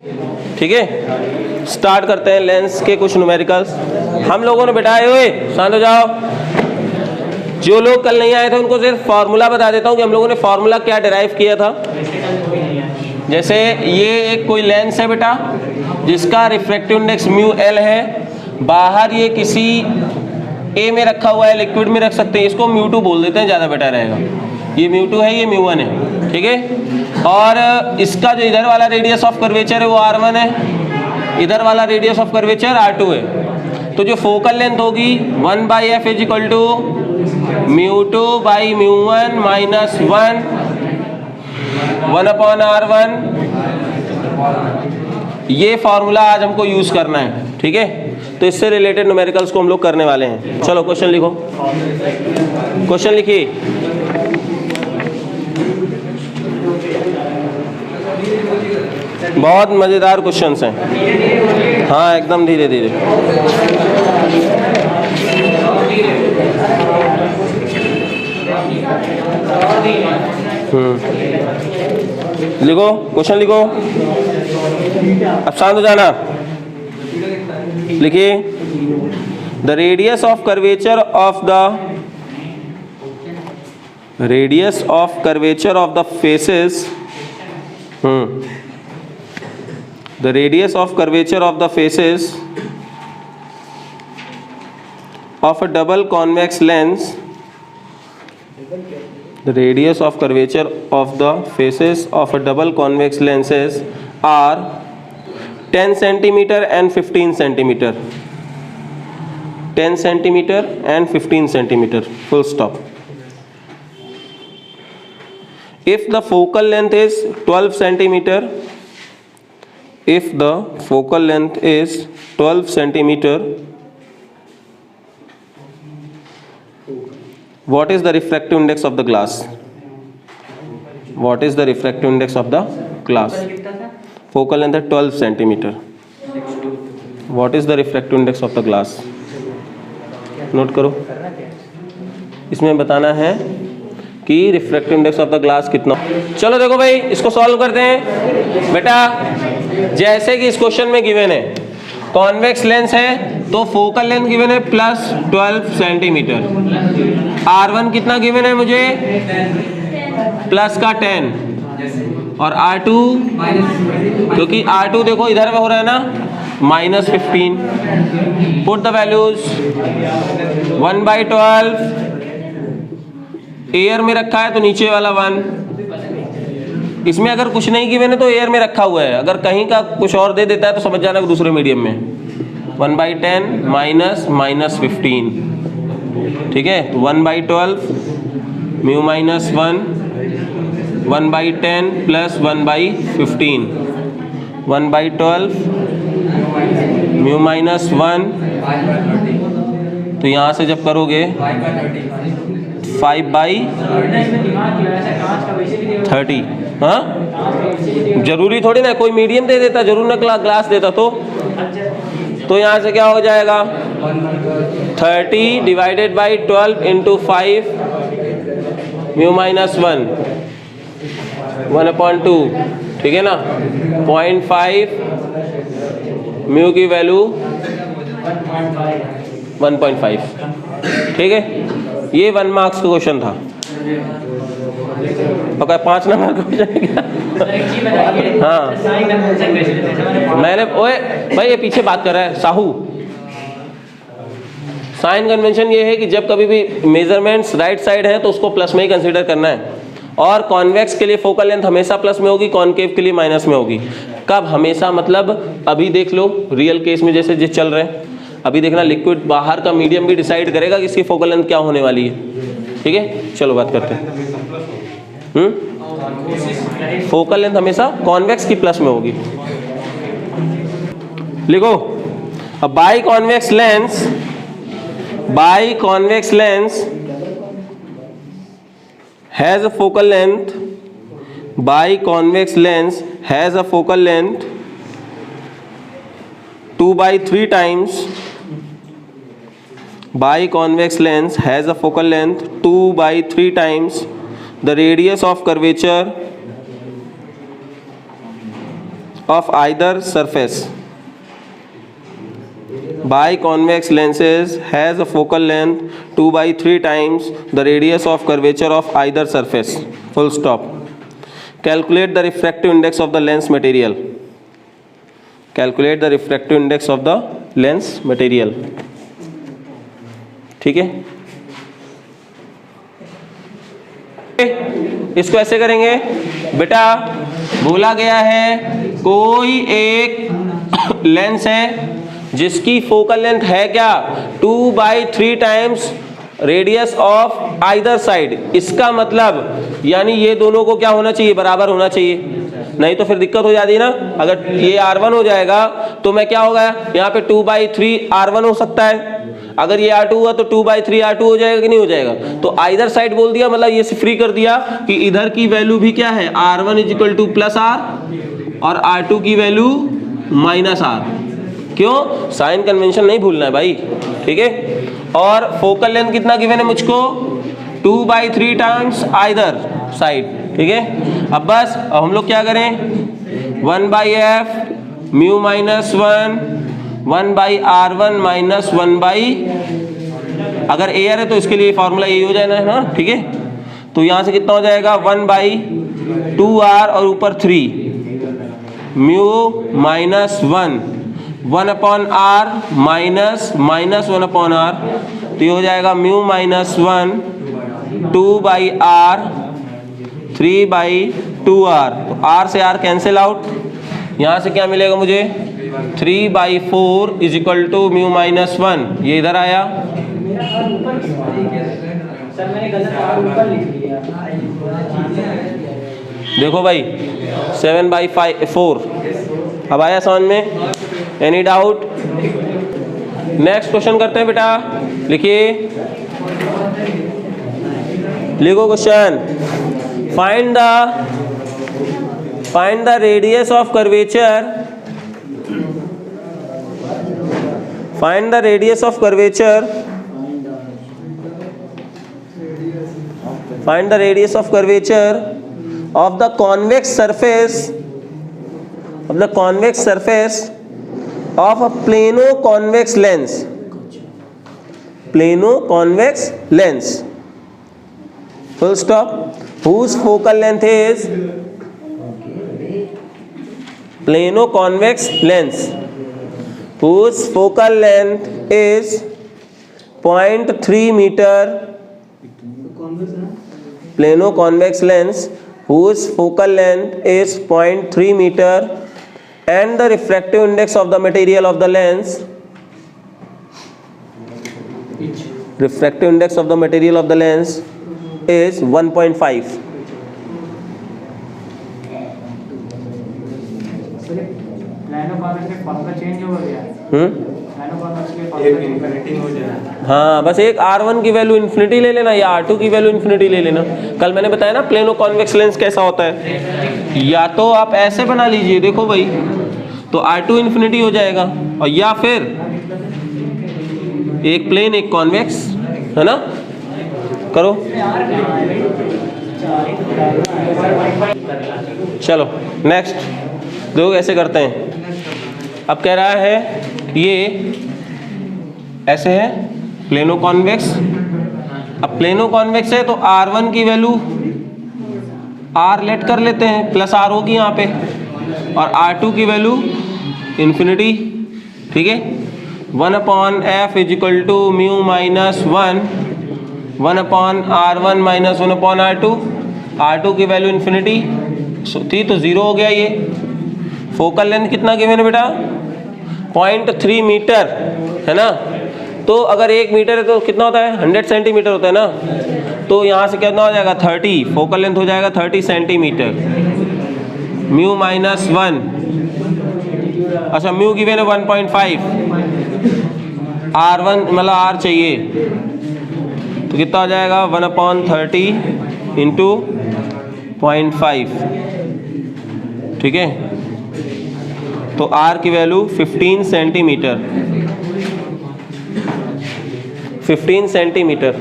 ठीक है, स्टार्ट करते हैं लेंस के कुछ न्यूमेरिकल्स। हम लोगों ने बिठाए हुए, शांत हो जाओ। जो लोग कल नहीं आए थे उनको सिर्फ फार्मूला बता देता हूँ कि हम लोगों ने फार्मूला क्या डिराइव किया था। जैसे ये एक कोई लेंस है बेटा जिसका रिफ्रैक्टिव इंडेक्स म्यू एल है, बाहर ये किसी ए में रखा हुआ है, लिक्विड में रख सकते हैं, इसको म्यू टू बोल देते हैं, ज़्यादा बेटर रहेगा। ये म्यू टू है, ये म्यू वन है, ठीक है। और इसका जो इधर वाला रेडियस ऑफ कर्वेचर है वो R1 है, इधर वाला रेडियस ऑफ कर्वेचर R2 है। तो जो फोकल लेंथ होगी 1/f is equal to mu two by mu one minus 1/R1। ये फॉर्मूला आज हमको यूज करना है, ठीक है। तो इससे रिलेटेड न्यूमेरिकल्स को हम लोग करने वाले हैं। चलो क्वेश्चन लिखो, क्वेश्चन लिखिए। बहुत मजेदार क्वेश्चंस हैं, हाँ एकदम धीरे धीरे। लिखो, क्वेश्चन लिखो, अब शांत हो जाना। लिखिए, the radius of curvature of the faces, the radius of curvature of the faces of a double convex lens, the radius of curvature of the faces of a double convex lenses are 10 centimeter and 15 centimeter, 10 centimeter and 15 centimeter, full stop. If the focal length is 12 centimeter, if the focal length is 12 centimeter, what is the refractive index of the glass? What is the refractive index of the glass? Focal length है 12 centimeter. What is the refractive index of the glass? Note करो, इसमें बताना है कि refractive index of the glass कितना। चलो देखो भाई, इसको सॉल्व करते हैं बेटा। जैसे कि इस क्वेश्चन में गिवन है कॉन्वेक्स लेंस है, तो फोकल लेंथ गिवन है प्लस 12 सेंटीमीटर। R1 कितना गिवन है मुझे, प्लस का 10, और R2, क्योंकि R2 देखो इधर में हो रहा है ना, minus 15। Put the values, 1/12 air में रखा है तो नीचे वाला 1। इसमें अगर कुछ नहीं गिवन है तो एयर में रखा हुआ है, अगर कहीं का कुछ और दे देता है तो समझ जाना दूसरे मीडियम में। 1/10 माइनस माइनस 15, ठीक है। तो 1/12 mu minus 1, 1/10 plus 1/15, 1/12 mu minus 1। तो यहाँ से जब करोगे 5/30, हाँ जरूरी थोड़ी ना कोई मीडियम दे देता, जरूर ना ग्लास देता। तो यहाँ से क्या हो जाएगा, 30 divided by 12 into 5 mu minus 1, 1/2, ठीक है ना। 0.5 म्यू की वैल्यू 1.5, ठीक है। ये 1 मार्क्स का क्वेश्चन था। ओके, 5 नंबर का हो जाएगा। हाँ मैंने, ओए भाई ये पीछे बात कर रहा है साहू। साइन कन्वेंशन ये है कि जब कभी भी मेजरमेंट्स राइट साइड है तो उसको प्लस में ही कंसीडर करना है, और कॉन्वेक्स के लिए फोकल लेंथ हमेशा प्लस में होगी, कॉनकेव के लिए माइनस में होगी। कब हमेशा, मतलब अभी देख लो रियल केस में जैसे चल रहे हैं, अभी देखना लिक्विड बाहर का मीडियम भी डिसाइड करेगा कि इसकी फोकल लेंथ क्या होने वाली है, ठीक है। चलो बात करते हैं। फोकल लेंथ हमेशा कॉन्वेक्स की प्लस में होगी। लिखो, by convex lens has a focal length, by convex lens has a focal length 2/3 times, biconvex lens has a focal length 2/3 times the radius of curvature of either surface by convex lenses has a focal length 2/3 times the radius of curvature of either surface. Full stop. Calculate the refractive index of the lens material. Calculate the refractive index of the lens material. ठीक है, इसको ऐसे करेंगे बेटा। बोला गया है कोई एक लेंस है जिसकी फोकल लेंथ है क्या 2/3 times radius of either side. इसका मतलब यानी ये दोनों को क्या होना चाहिए, बराबर होना चाहिए, नहीं तो फिर दिक्कत हो जाती है ना। अगर ये R1 हो जाएगा तो मैं क्या होगा यहाँ पे 2/3 R1 हो सकता है, अगर ये R2 हुआ तो 2/3 R2 हो जाएगा कि नहीं हो जाएगा। तो आइदर साइड बोल दिया, मतलब ये फ्री कर दिया कि इधर की वैल्यू भी क्या है R1 = +R और R2 की वैल्यू -R। क्यों, साइन कन्वेंशन नहीं भूलना है भाई, ठीक है। और फोकल लेंथ कितना गिवन है मुझको 2/3 टाइम्स आइदर साइड, ठीक है। अब बस हम लोग क्या करें 1/f μ - 1/r1 - 1/, अगर एयर है तो इसके लिए फॉर्मूला यही हो जाएगा ना, ठीक है। तो यहां से कितना हो जाएगा 1/2r और ऊपर 3 μ - 1/r -1/r, तो ये हो जाएगा μ - 1 2/r 3/2r। तो r से r कैंसिल आउट, यहाँ से क्या मिलेगा मुझे 3/4 = μ - 1, ये इधर आया। देखो भाई 7/4 अब आया समझ में, एनी डाउट। नेक्स्ट क्वेश्चन करते हैं बेटा, लिखिए, लिखो question. Find the radius of curvature, find the radius of curvature, find the radius of curvature of the convex surface, of the convex surface of a plano-convex lens, plano-convex lens, full stop, whose focal length is plano-convex lens, whose focal length is 0.3 meter, plano-convex lens whose focal length is 0.3 meter, and the refractive index of the material of the lens, refractive index of the material of the lens is 1.5. हाँ, बस एक R1 की value infinity ले लेना या R2 की value infinity ले लेना। कल मैंने बताया ना प्लेनो कॉन्वेक्स लेंस कैसा होता है, या तो आप ऐसे बना लीजिए, देखो भाई, तो R2 इन्फिनिटी हो जाएगा, और या फिर एक प्लेन एक कॉन्वेक्स, है ना। करो, चलो नेक्स्ट देखो कैसे करते हैं। अब कह रहा है ये ऐसे है प्लेनो कॉन्वेक्स। अब प्लेनो कॉन्वेक्स है तो R1 की वैल्यू R लेट कर लेते हैं, प्लस R होगी यहाँ पे, और R2 की वैल्यू इन्फिनिटी, ठीक है। 1/f = μ - 1 1/r1 - 1/r2, R2 की वैल्यू इन्फिनिटी थी तो 0 हो गया। ये फोकल लेंथ कितना गिवन है बेटा 0.3 मीटर, है ना। तो अगर 1 मीटर है तो कितना होता है 100 सेंटीमीटर होता है ना, तो यहाँ से कितना हो जाएगा 30, फोकल लेंथ हो जाएगा 30 सेंटीमीटर। μ - 1, अच्छा म्यू गिवन है 1.5, R1 मतलब R चाहिए, तो कितना हो जाएगा 1/30 × 0.5, ठीक है। तो R की वैल्यू 15 सेंटीमीटर, 15 सेंटीमीटर।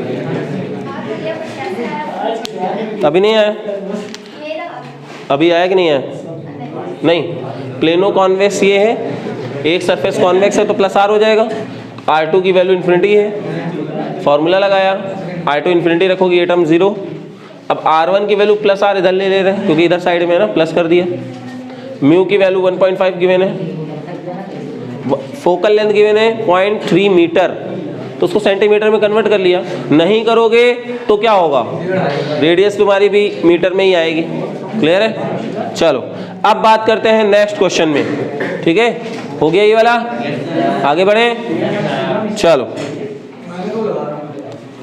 अभी नहीं आया, अभी आया कि नहीं आया, नहीं प्लेनो कॉन्वेक्स ये है, एक सरफेस कॉन्वेक्स है तो प्लस आर हो जाएगा। R2 की वैल्यू इन्फिनिटी है, फॉर्मूला लगाया, R2 इन्फिनिटी रखोगे ये टर्म 0। अब R1 की वैल्यू प्लस आर इधर ले रहे हैं क्योंकि इधर साइड में है ना, प्लस कर दिया। म्यू की वैल्यू 1.5 गिवन है, फोकल लेंथ गिवन है 0.3 मीटर, तो उसको सेंटीमीटर में कन्वर्ट कर लिया। नहीं करोगे तो क्या होगा, रेडियस तुम्हारी भी मीटर में ही आएगी। क्लियर है? चलो अब बात करते हैं नेक्स्ट क्वेश्चन में। ठीक है, हो गया ये वाला, आगे बढ़े। चलो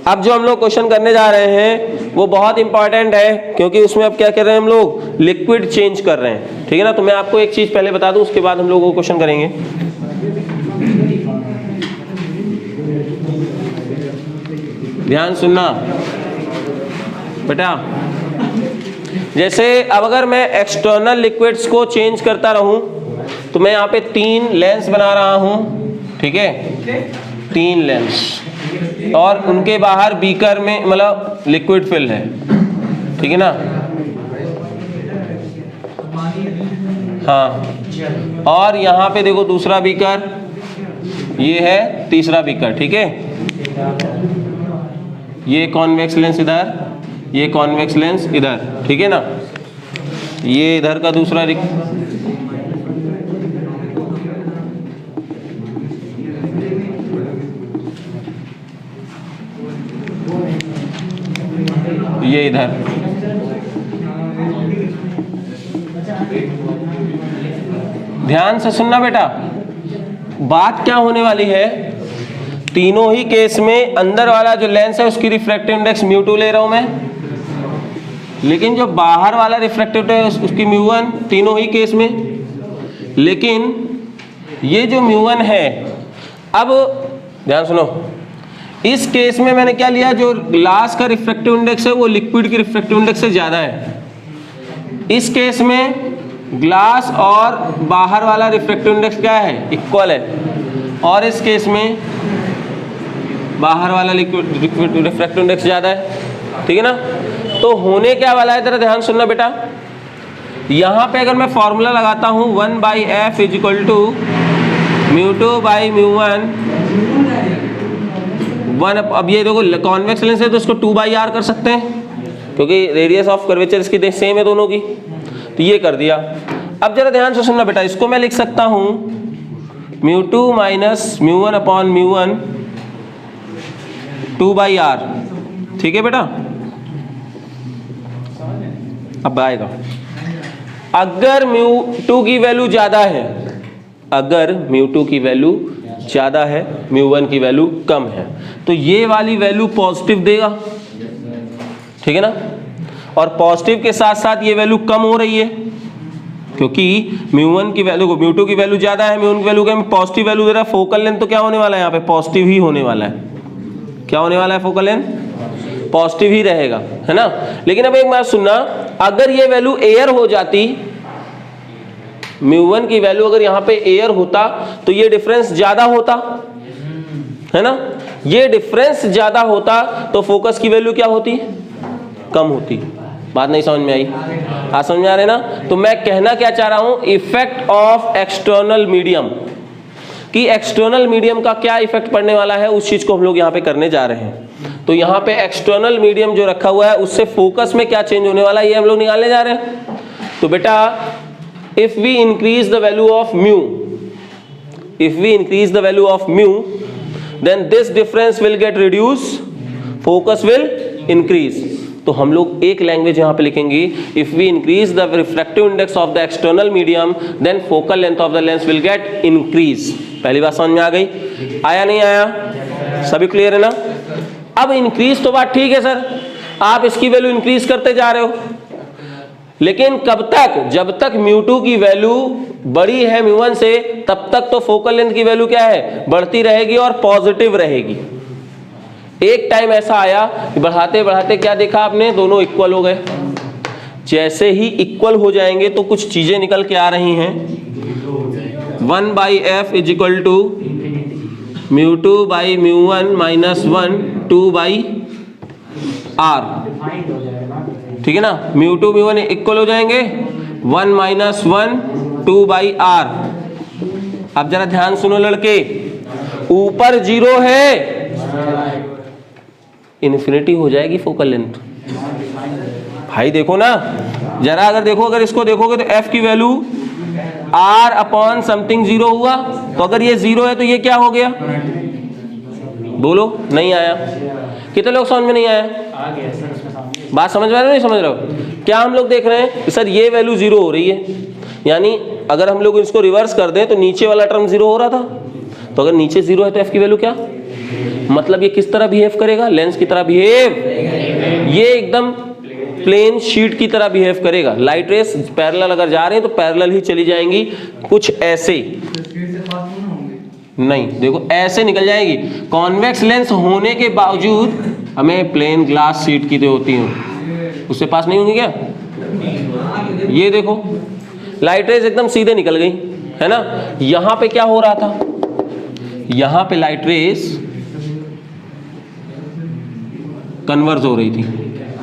अब जो हम लोग क्वेश्चन करने जा रहे हैं वो बहुत इंपॉर्टेंट है, क्योंकि उसमें अब क्या कर रहे हैं हम लोग, लिक्विड चेंज कर रहे हैं। ठीक है ना, तो मैं आपको एक चीज पहले बता दूं, उसके बाद हम लोग वो क्वेश्चन करेंगे। ध्यान सुनना बेटा, जैसे अब अगर मैं एक्सटर्नल लिक्विड्स को चेंज करता रहूं तो मैं यहाँ पे 3 लेंस बना रहा हूं। ठीक है, 3 लेंस, और उनके बाहर बीकर में मतलब लिक्विड फिल है। ठीक है ना, हाँ, और यहाँ पे देखो दूसरा बीकर, ये है तीसरा बीकर। ठीक है, ये कॉन्वेक्स लेंस इधर, ये कॉन्वेक्स लेंस इधर। ठीक है ना, ये इधर का दूसरा ये इधर। ध्यान से सुनना बेटा, बात क्या होने वाली है, तीनों ही केस में अंदर वाला जो लेंस है उसकी रिफ्रैक्टिव इंडेक्स μ2 ले रहा हूं मैं, लेकिन जो बाहर वाला रिफ्रैक्टिव है उसकी μ1, तीनों ही केस में। लेकिन ये जो μ1 है, अब ध्यान सुनो, इस केस में मैंने क्या लिया, जो ग्लास का रिफ्रैक्टिव इंडेक्स है वो लिक्विड की रिफ्रैक्टिव इंडेक्स से ज्यादा है। इस केस में ग्लास और बाहर वाला रिफ्रैक्टिव इंडेक्स क्या है, इक्वल है, और इस केस में बाहर वाला लिक्विड रिफ्रैक्टिव इंडेक्स ज्यादा है। ठीक है ना, तो होने क्या वाला है, जरा ध्यान सुनना बेटा। यहां पे अगर मैं फॉर्मूला लगाता हूं 1/f = μ2 by μ1 1। अब ये देखो कॉन्वेक्स लेंस है तो इसको 2/r कर सकते हैं, क्योंकि रेडियस ऑफ कर्वेचर इसकी सेम है दोनों की, तो ये कर दिया। अब जरा ध्यान से सुनना बेटा, इसको मैं लिख सकता हूं μ2 - μ1/μ1 2/r। ठीक है बेटा, अब आएगा, अगर μ2 की वैल्यू ज्यादा है, अगर μ2 की वैल्यू ज्यादा है, μ1 की वैल्यू कम है, तो ये वाली वैल्यू पॉजिटिव देगा। ठीक है ना, और पॉजिटिव के साथ साथ ये वैल्यू कम हो रही है, क्योंकि μ1 की वैल्यू को μ2 की वैल्यू ज्यादा है, μ1 की वैल्यू क्या, पॉजिटिव वैल्यू दे रहा है। फोकल लेंथ तो क्या होने वाला है यहाँ पे, पॉजिटिव ही होने वाला है। क्या होने वाला है, फोकल लेंथ पॉजिटिव ही रहेगा, है ना। लेकिन अब एक बात सुनना, अगर ये वैल्यू एयर हो जाती, μ1 की वैल्यू अगर यहाँ पे एयर होता तो ये डिफरेंस ज्यादा होता, है ना। ये डिफरेंस ज्यादा होता तो फोकस की वैल्यू क्या होती, कम होती। बात नहीं समझ में आई? हाँ, समझ आ रहे ना। तो मैं कहना क्या चाह रहा हूं, इफेक्ट ऑफ एक्सटर्नल मीडियम, कि एक्सटर्नल मीडियम का क्या इफेक्ट पड़ने वाला है, उस चीज को हम लोग यहाँ पे करने जा रहे हैं। तो यहाँ पे एक्सटर्नल मीडियम जो रखा हुआ है उससे फोकस में क्या चेंज होने वाला है, ये हम लोग निकालने जा रहे हैं। तो बेटा, if we increase the value of mu, if we increase the value of mu, then this difference will get reduced, focus will increase। तो हम लोग एक लैंग्वेज यहाँ पे लिखेंगे, if we increase the refractive index of the external medium, then focal length of the lens will get increase। पहली बात समझ में आ गई? आया नहीं आया? सभी क्लियर है ना? अब इंक्रीज तो बात ठीक है सर, आप इसकी वैल्यू इंक्रीज करते जा रहे हो, लेकिन कब तक, जब तक μ2 की वैल्यू बड़ी है μ1 से, तब तक तो फोकल लेंथ की वैल्यू क्या है, बढ़ती रहेगी और पॉजिटिव रहेगी। एक टाइम ऐसा आया कि बढ़ाते बढ़ाते क्या देखा आपने, दोनों इक्वल हो गए। जैसे ही इक्वल हो जाएंगे तो कुछ चीजें निकल के आ रही हैं। 1/f = μ2 by μ1 - 1 2/r। ठीक है ना, μ2 μ1 इक्वल हो जाएंगे, 1 - 1 2/r। अब जरा ध्यान सुनो लड़के, ऊपर 0 है, इन्फिनिटी हो जाएगी फोकल लेंथ। भाई देखो ना जरा, अगर देखो, अगर इसको देखोगे तो f की वैल्यू r अपॉन समथिंग 0 हुआ, तो अगर ये 0 है तो ये क्या हो गया? बोलो, नहीं आया। कितने लोग समझ में नहीं आया? बात समझ में आ रही है, नहीं समझ रहे हो? क्या हम लोग देख रहे हैं सर, ये वैल्यू 0 हो रही है, यानी अगर हम लोग इसको रिवर्स कर दें तो नीचे वाला टर्म 0 हो रहा था, तो अगर नीचे 0 है तो f की वैल्यू क्या, मतलब ये किस तरह बिहेव करेगा? लेंस की तरह बिहेव, ये एकदम प्लेन शीट की तरह बिहेव करेगा। लाइट रेस पैरेलल अगर जा रहे हैं तो पैरेलल ही चली जाएंगी, कुछ ऐसे नहीं, देखो ऐसे निकल जाएगी। कॉन्वेक्स लेंस होने के बावजूद हमें प्लेन ग्लास शीट की तो होती है, उससे पास नहीं होंगी क्या? ये देखो लाइट रेस एकदम सीधे निकल गई, है ना। यहां पे क्या हो रहा था, यहां पे लाइट रेस कन्वर्ज हो रही थी,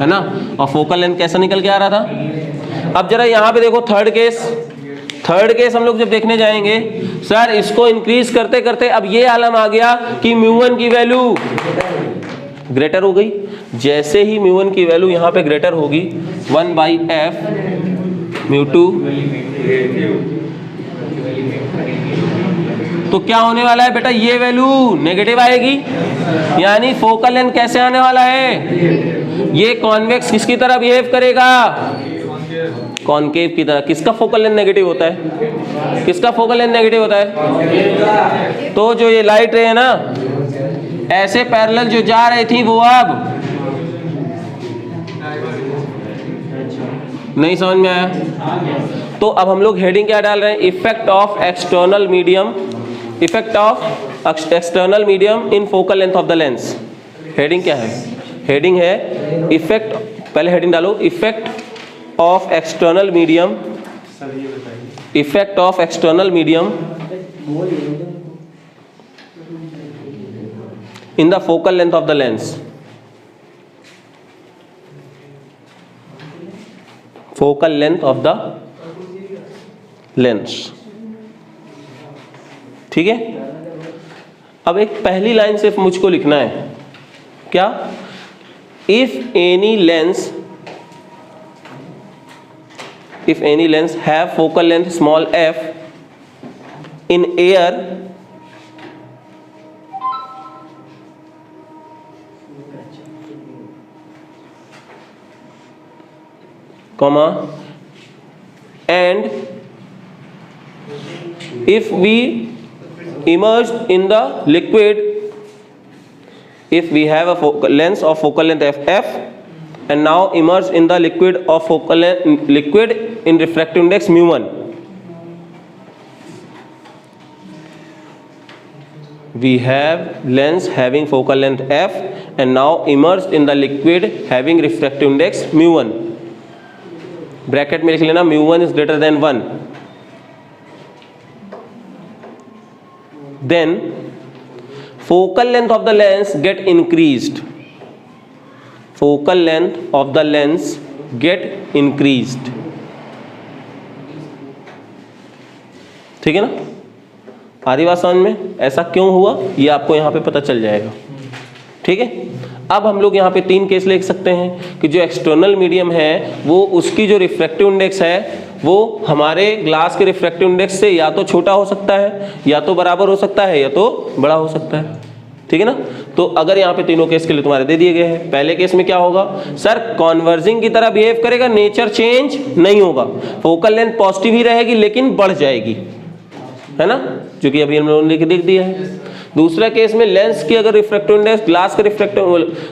है ना, और फोकल लेंथ कैसा निकल के आ रहा था। अब जरा यहां पे देखो थर्ड केस हम लोग जब देखने जाएंगे, सर इसको इंक्रीज करते करते अब ये आलम आ गया कि μ1 की वैल्यू ग्रेटर हो गई। जैसे ही μ1 की वैल्यू यहां पे ग्रेटर होगी 1/f μ2, तो क्या होने वाला है बेटा, ये वैल्यू नेगेटिव आएगी, यानी फोकल लेंथ कैसे आने वाला है, ये कॉन्वेक्स किसकी तरह बिहेव करेगा, कॉनकेव की तरह। किसका फोकल लेंथ नेगेटिव होता है, किसका फोकल लेंथ नेगेटिव होता है? तो जो ये लाइट रे है ना, ऐसे पैरेलल जो जा रही थी वो अब नहीं समझ में आया। तो अब हम लोग हेडिंग क्या डाल रहे हैं, effect of external medium, effect of external medium in focal length of the lens. Heading क्या है, हेडिंग है इफेक्ट, पहले हेडिंग डालो, effect of external medium, effect of external medium in the focal length of the lens, focal length of the lens. ठीक है, अब एक पहली लाइन सिर्फ मुझको लिखना है, क्या, if any lens have focal length small f in air comma and if we immerse in the liquid, if we have a lens of focal length f and now immerse in the liquid of focal length, liquid in refractive index μ1, we have lens having focal length f and now immersed in the liquid having refractive index μ1, bracket में लिख लेना μ1 is greater than 1, then focal length of the lens get increased, focal length of the lens get increased। ठीक है ना, आ रही बात समझ में? ऐसा क्यों हुआ ये आपको यहाँ पे पता चल जाएगा। ठीक है, अब हम लोग यहाँ पे 3 केस लिख सकते हैं कि जो एक्सटर्नल मीडियम है वो उसकी जो रिफ्रैक्टिव इंडेक्स है वो हमारे ग्लास के रिफ्रैक्टिव इंडेक्स से या तो छोटा हो सकता है, या तो बराबर हो सकता है, या तो बड़ा हो सकता है। ठीक है ना, तो अगर यहाँ पे तीनों केस के लिए तुम्हारे दे दिए गए हैं, पहले केस में क्या होगा, सर कॉन्वर्जिंग की तरह बिहेव करेगा, नेचर चेंज नहीं होगा, फोकल लेंथ पॉजिटिव ही रहेगी लेकिन बढ़ जाएगी, है ना, जो कि अभी हम लोगों ने लिख दिया है। दूसरा केस में लेंस की अगर रिफ्रैक्टिव इंडेक्स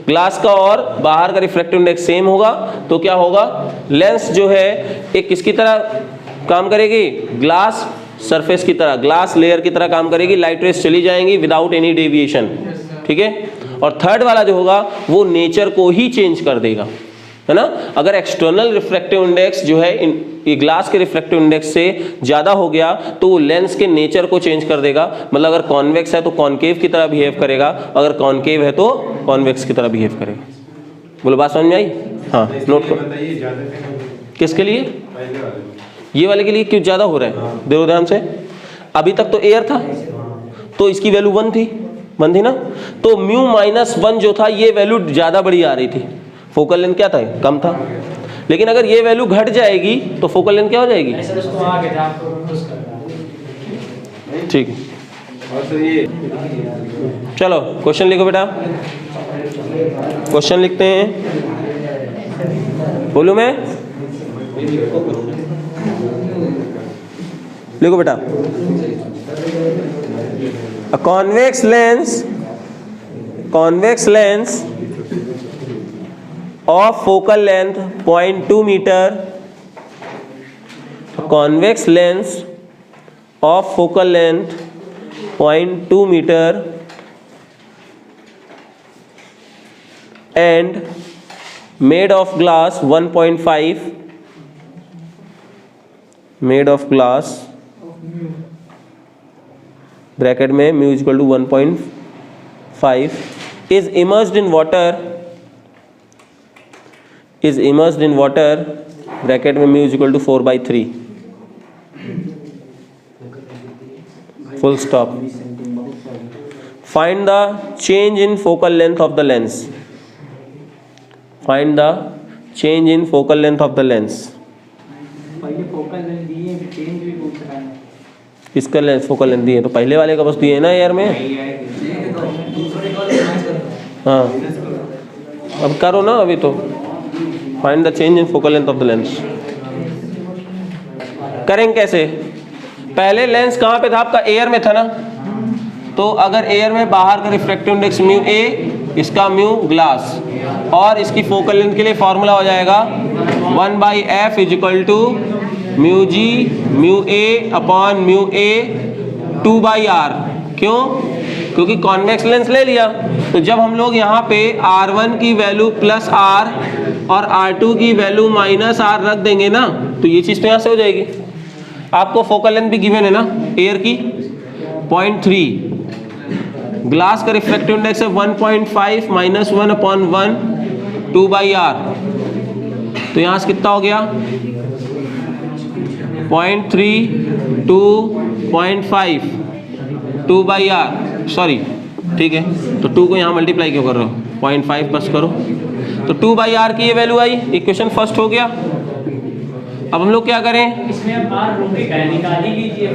ग्लास का और बाहर का रिफ्रैक्टिव इंडेक्स सेम होगा तो क्या होगा, लेंस जो है एक किसकी तरह काम करेगी, ग्लास सरफेस की तरह, ग्लास लेयर की तरह काम करेगी, लाइट रेस चली जाएंगी विदाउट एनी डेविएशन। ठीक है, और थर्ड वाला जो होगा वो नेचर को ही चेंज कर देगा, है ना। अगर एक्सटर्नल रिफ्रैक्टिव इंडेक्स जो है ये ग्लास के रिफ्रैक्टिव इंडेक्स से ज्यादा हो गया तो वो लेंस के नेचर को चेंज कर देगा, मतलब अगर कॉन्वेक्स है तो कॉनकेव की तरह बिहेव करेगा, अगर कॉनकेव है तो कॉन्वेक्स की तरह बिहेव करेगा। बोलो बात समझ में आई? हाँ, नोट करो। किसके लिए? ये वाले के लिए क्यों ज़्यादा हो रहा है, देखो ध्यान से। अभी तक तो एयर था तो इसकी वैल्यू 1 थी ना, तो म्यू -1 जो था ये वैल्यू ज़्यादा बड़ी आ रही थी, फोकल लेंथ क्या था, कम था। लेकिन अगर ये वैल्यू घट जाएगी तो फोकल लेंथ क्या हो जाएगी, ठीक है। चलो क्वेश्चन लिखो बेटा, क्वेश्चन लिखते हैं, बोलूं मैं, लिखो बेटा। A convex lens of focal length 0.2 meter, convex lens of focal length 0.2 meter and made of glass 1.5, made of glass bracket में mu equal to 1.5 is immersed in water bracket में mu equal to 4/3 full stop. Find the change in focal length of the lens, find the change in focal length of the lens. पहले focal length दिए, change भी पूछ रहा है। इसका lens focal length दिए तो पहले वाले का बस दिए ना यार में। हाँ अब करो ना, अभी तो find the change in focal length of the lens करेंगे कैसे। पहले लेंस कहाँ पे था आपका, एयर में था ना, तो अगर एयर में बाहर का रिफ्रैक्टिव इंडेक्स म्यू ए, इसका म्यू ग्लास, और इसकी फोकल लेंथ के लिए फॉर्मूला हो जाएगा 1/f = mu G mu A upon mu A 2/r। क्यों, क्योंकि कॉन्वेक्स लेंस ले लिया, तो जब हम लोग यहाँ पे R1 की वैल्यू +r और R2 की वैल्यू -r रख देंगे ना, तो ये चीज़ तो यहाँ से हो जाएगी। आपको फोकल लेंथ भी गिवन है ना एयर की 0.3, ग्लास का रिफ्रैक्टिव इंडेक्स है 1.5 - 1/1 2/r, तो यहाँ से कितना हो गया 0.3 2 0.5 2/r, सॉरी ठीक है, तो 2 को यहाँ मल्टीप्लाई क्यों कर रहे हो, 0.5 बस करो, तो 2/r की ये वैल्यू आई, इक्वेशन फर्स्ट हो गया। अब हम लोग क्या करें, इसमें r निकाल ही लीजिए।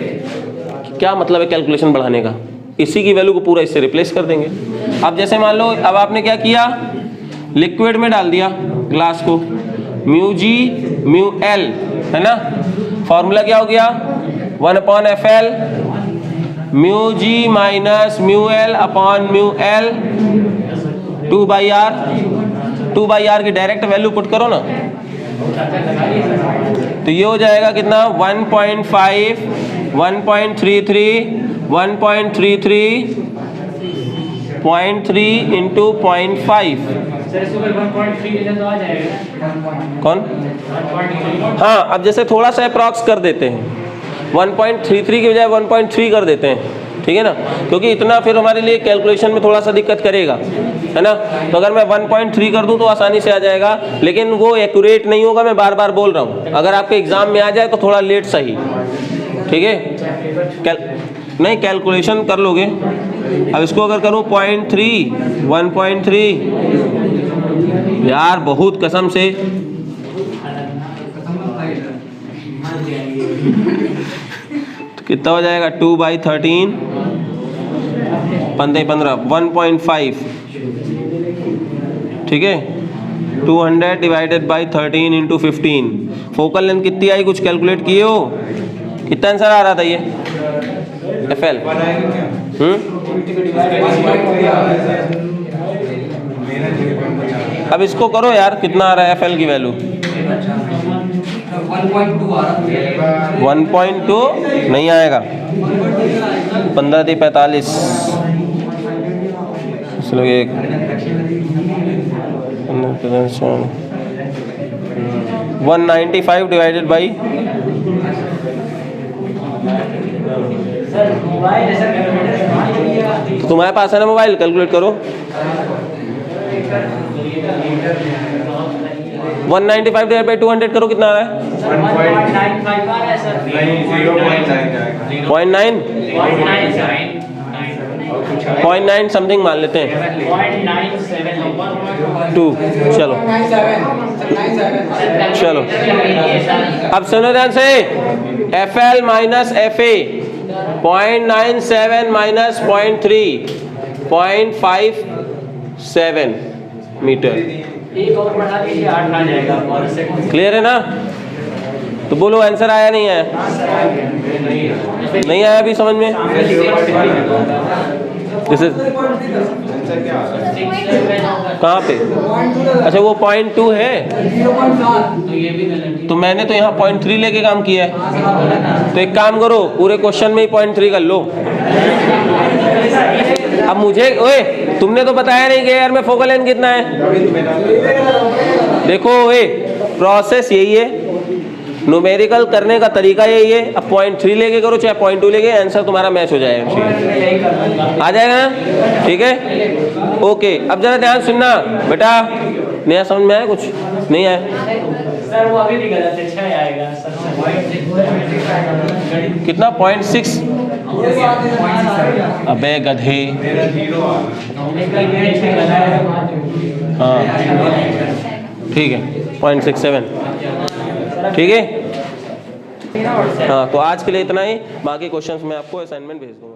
क्या मतलब है कैलकुलेशन बढ़ाने का, इसी की वैल्यू को पूरा इससे रिप्लेस कर देंगे। अब जैसे मान लो, अब आपने क्या किया, लिक्विड में डाल दिया ग्लास को, म्यू जी म्यू एल है ना, फॉर्मूला क्या हो गया 1/FL mu g minus mu l upon mu l 2/r, 2/r की डायरेक्ट वैल्यू पुट करो ना, तो ये हो जाएगा कितना 1.5 1.33 1.33 0.3 × 0.5 कौन, हाँ अब जैसे थोड़ा सा अप्रॉक्स कर देते हैं, 1.33 की बजाय 1.3 कर देते हैं, ठीक है ना, क्योंकि इतना फिर हमारे लिए कैलकुलेशन में थोड़ा सा दिक्कत करेगा, है ना। तो अगर मैं 1.3 कर दूं तो आसानी से आ जाएगा, लेकिन वो एक्यूरेट नहीं होगा, मैं बार बार बोल रहा हूँ। अगर आपके एग्जाम में आ जाए तो थोड़ा लेट सही, ठीक है, नहीं कैलकुलेशन कर लोगे। अब इसको अगर करूँ 0.3 1.3, यार बहुत कसम से तो कितना हो जाएगा 2/13 15 1.5, ठीक है, 200 / 13 × 15। फोकल लेंथ कितनी आई, कुछ कैलकुलेट किए हो, कितना आंसर आ रहा था ये FL, अब इसको करो यार, कितना आ रहा है FL की वैल्यू 1.2 नहीं आएगा, 15 × 45 इसलिए 195 / तो तुम्हारे पास है ना मोबाइल, कैलकुलेट करो। 195 डिवाइड बाई 200 करो, कितना आ रहा है? 1.95 आ रहा है सर। नहीं 0.9 जाएगा। 0.9 0.9 समथिंग मान लेते हैं 2। चलो चलो अब सुनो ध्यान से, FL minus FA 0.97 minus 0.3 0.57 metre. एक और बढ़ा दीजिए 8 आ जाएगा और क्लियर है ना? तो बोलो आंसर आया नहीं आया? नहीं आया अभी समझ में? दिस इज कहाँ पे? अच्छा वो 0.2 है, तो मैंने तो यहाँ 0.3 लेके काम किया है। तो एक काम करो, पूरे क्वेश्चन में ही 0.3 कर लो। अब मुझे ओए तुमने तो बताया नहीं कि यार में फोकल लेंथ कितना है। देखो ओए प्रोसेस यही है, न्यूमेरिकल करने का तरीका यही है। अब 0.3 लेके करो चाहे 0.2 लेके, आंसर तुम्हारा मैच हो जाएगा, आ जाएगा ना? ठीक है ओके। अब जरा ध्यान सुनना बेटा, नया समझ में आया? कुछ नहीं आया? सर वो अभी भी गलत है, 6 आएगा सर। कितना? 0.6? अबे गधे, हाँ ठीक है 0.67, ठीक है। हाँ तो आज के लिए इतना ही, बाकी क्वेश्चंस मैं आपको असाइनमेंट भेज दूंगा।